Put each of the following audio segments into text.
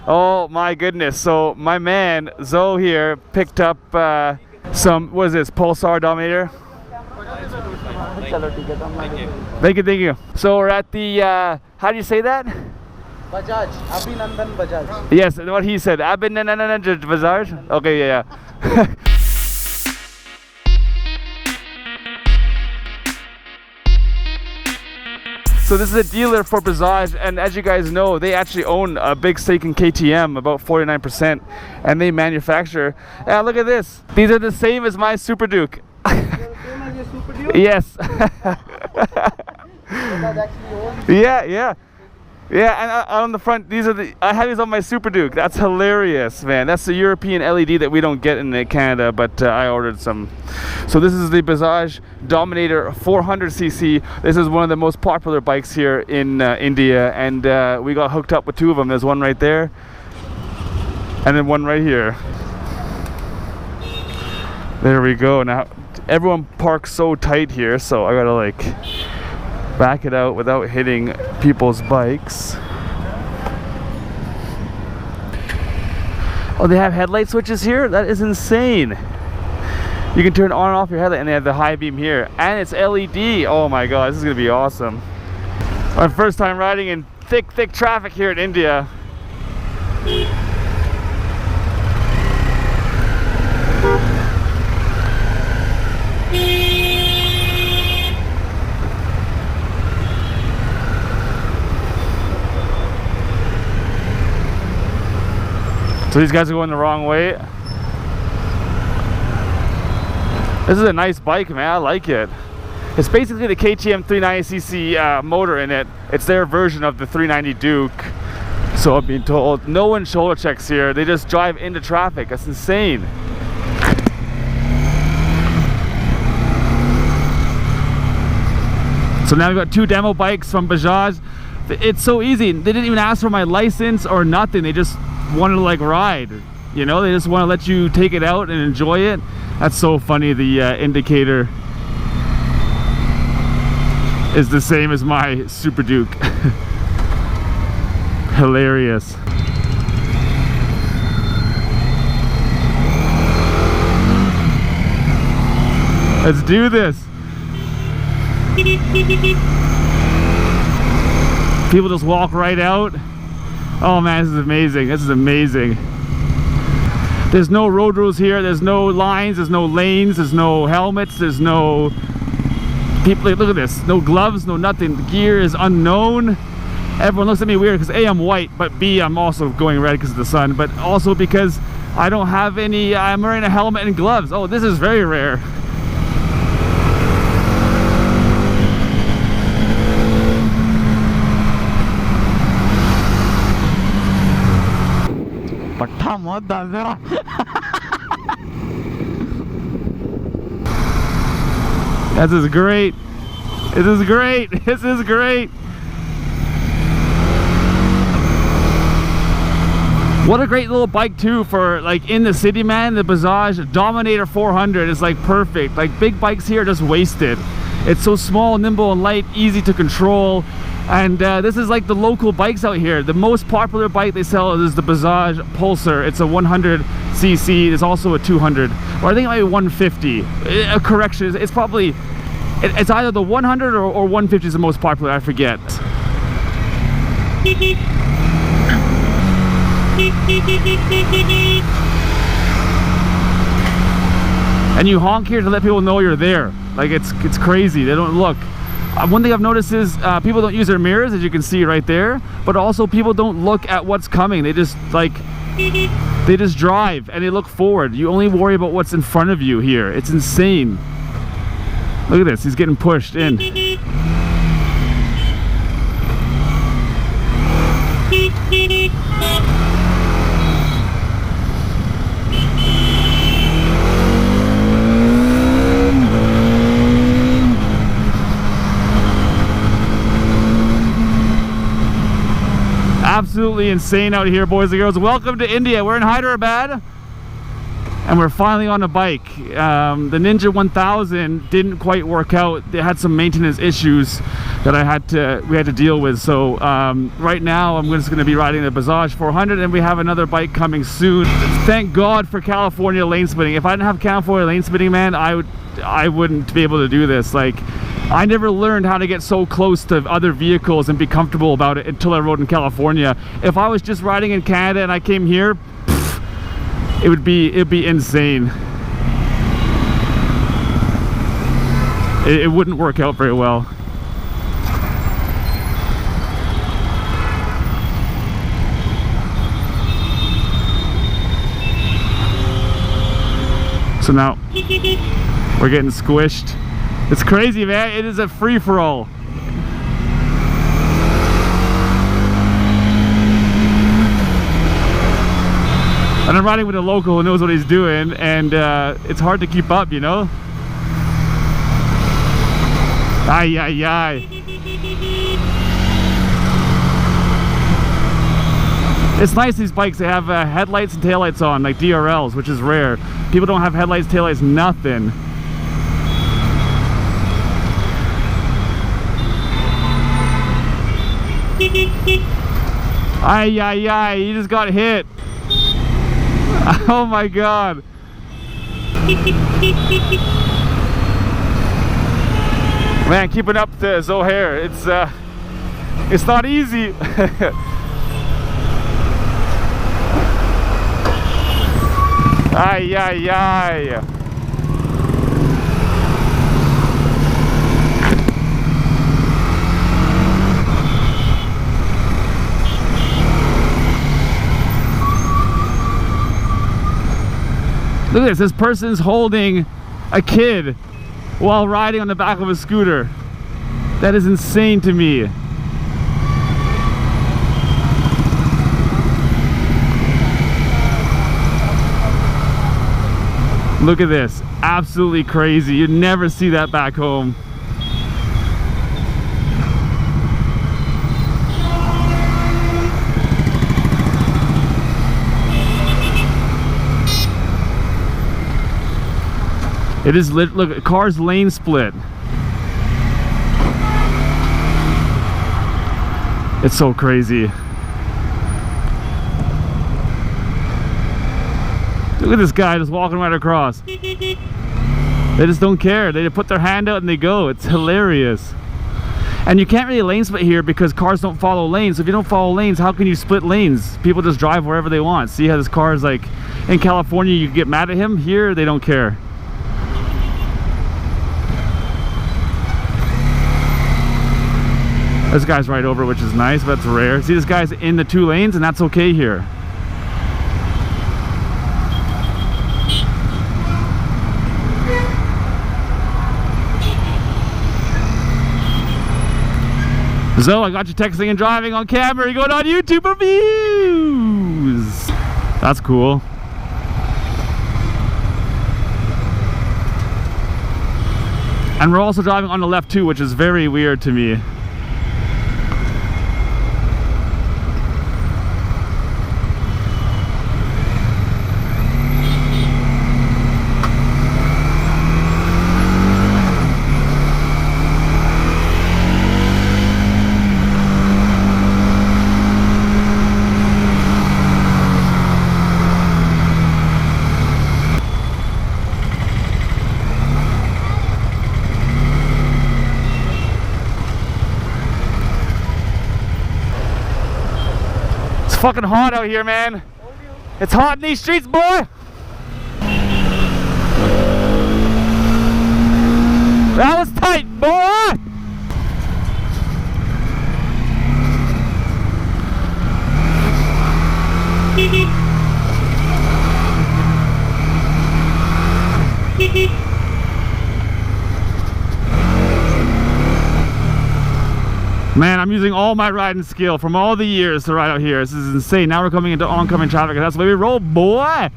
Oh my goodness. So my man Zoe here picked up some, what is this, Pulsar Dominator? Thank you. So we're at the how do you say that? Bajaj, Abhinandan Bajaj. Yes, what he said. Abhinandan Bajaj. Okay, yeah. So this is a dealer for Bajaj, and as you guys know, they actually own a big stake in KTM, about 49%, and they manufacture. Yeah, look at this. These are the same as my Super Duke. Yes. Yeah. And on the front, these are I have these on my Super Duke. That's hilarious, man. That's the European LED that we don't get in Canada, but I ordered some. So this is the Bajaj Dominator 400cc. This is one of the most popular bikes here in India, and we got hooked up with two of them. There's one right there, and then one right here. There we go. Now, everyone parks so tight here, so I gotta like back it out without hitting people's bikes. Oh, they have headlight switches here? That is insane. You can turn on and off your headlight, and they have the high beam here, and it's LED. Oh my god, this is gonna be awesome. My first time riding in thick traffic here in India. So these guys are going the wrong way. This is a nice bike, man. I like it. It's basically the KTM 390cc motor in it. It's their version of the 390 Duke. So I'm being told. No one shoulder checks here. They just drive into traffic. That's insane. So now we've got two demo bikes from Bajaj. It's so easy. They didn't even ask for my license or nothing. They just wanted to like ride, you know, they just want to let you take it out and enjoy it. That's so funny. The indicator is the same as my Super Duke. Hilarious. Let's do this. People just walk right out. Oh man, this is amazing. This is amazing. There's no road rules here. There's no lines. There's no lanes. There's no helmets. There's no people. Look at this. No gloves. No nothing. The gear is unknown. Everyone looks at me weird because A, I'm white, but B, I'm also going red because of the sun, but also because I don't have any. I'm wearing a helmet and gloves. Oh, this is very rare. This is great. This is great. This is great. What a great little bike too for like in the city, man. The Bajaj Dominator 400 is like perfect. Like big bikes here are just wasted. It's so small, nimble and light, easy to control. And this is like the local bikes out here. The most popular bike they sell is the Bajaj Pulsar. It's a 100cc. It's also a 200, or I think it might be 150. A correction, it's probably, it's either the 100 or 150 is the most popular, I forget. And you honk here to let people know you're there. Like it's crazy. They don't look. One thing I've noticed is people don't use their mirrors, as you can see right there, but also people don't look at what's coming. They just they just drive and they look forward. You only worry about what's in front of you here. It's insane. Look at this, he's getting pushed in. Absolutely insane out here, boys and girls. Welcome to India. We're in Hyderabad and we're finally on a bike. The Ninja 1000 didn't quite work out. They had some maintenance issues, that we had to deal with. So right now I'm just going to be riding the Bajaj 400, and we have another bike coming soon. Thank God for California lane splitting. If I didn't have California lane splitting, man, I wouldn't be able to do this. Like, I never learned how to get so close to other vehicles and be comfortable about it until I rode in California. If I was just riding in Canada and I came here, it'd be insane. It wouldn't work out very well. So now we're getting squished. It's crazy, man. It is a free-for-all. And I'm riding with a local who knows what he's doing, and it's hard to keep up, you know? Ay, ay, ay. It's nice, these bikes, they have headlights and taillights on, like DRLs, which is rare. People don't have headlights, taillights, nothing. Ay, ay, ay, you just got hit. Oh my God. Man, keeping up the Zohair, it's not easy. Ay, ay, ay. Look at this. This person's holding a kid while riding on the back of a scooter. That is insane to me. Look at this. Absolutely crazy. You'd never see that back home. It is lit. Look, car's lane split. It's so crazy. Look at this guy just walking right across. They just don't care. They put their hand out and they go. It's hilarious. And you can't really lane split here because cars don't follow lanes. So if you don't follow lanes, how can you split lanes? People just drive wherever they want. See how this car is like, in California you get mad at him. Here they don't care. This guy's right over, which is nice, but that's rare. See, this guy's in the two lanes and that's okay here. So I got you texting and driving on camera. You're going on YouTube for views. That's cool. And we're also driving on the left too, which is very weird to me. It's fucking hot out here, man. It's hot in these streets, boy. That was tight, boy. Man, I'm using all my riding skill from all the years to ride out here. This is insane. Now we're coming into oncoming traffic, and that's the way we roll, boy.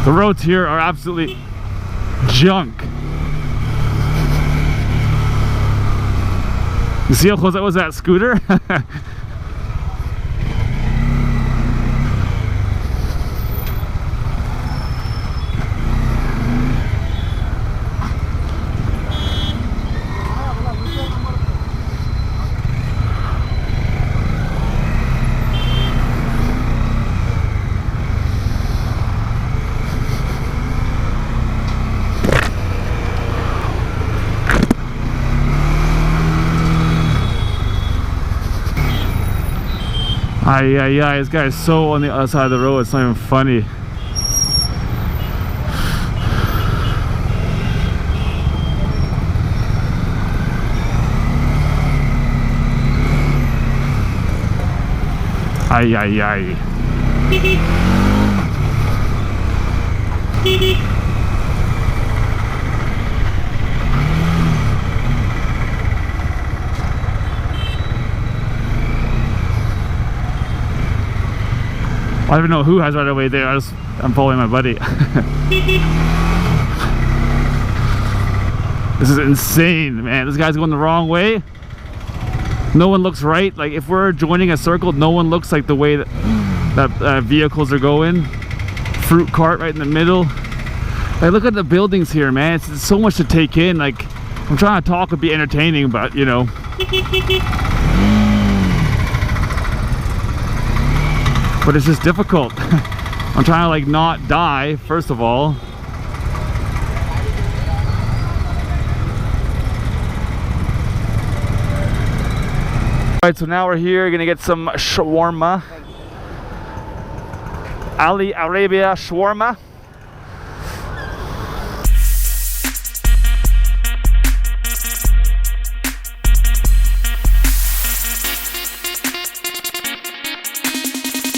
The roads here are absolutely junk. You see how close that was, that scooter? Ay, this guy is so on the other side of the road, it's not even funny. Ay. I don't even know who has right away there. I'm following my buddy. This is insane, man. This guy's going the wrong way. No one looks right. Like if we're joining a circle, no one looks like the way that vehicles are going. Fruit cart right in the middle. Like look at the buildings here, man. It's so much to take in. Like I'm trying to talk and be entertaining, but you know. But it's just difficult. I'm trying to like not die, first of all. Alright, so now we're here, gonna get some shawarma. Ali Arabia shawarma.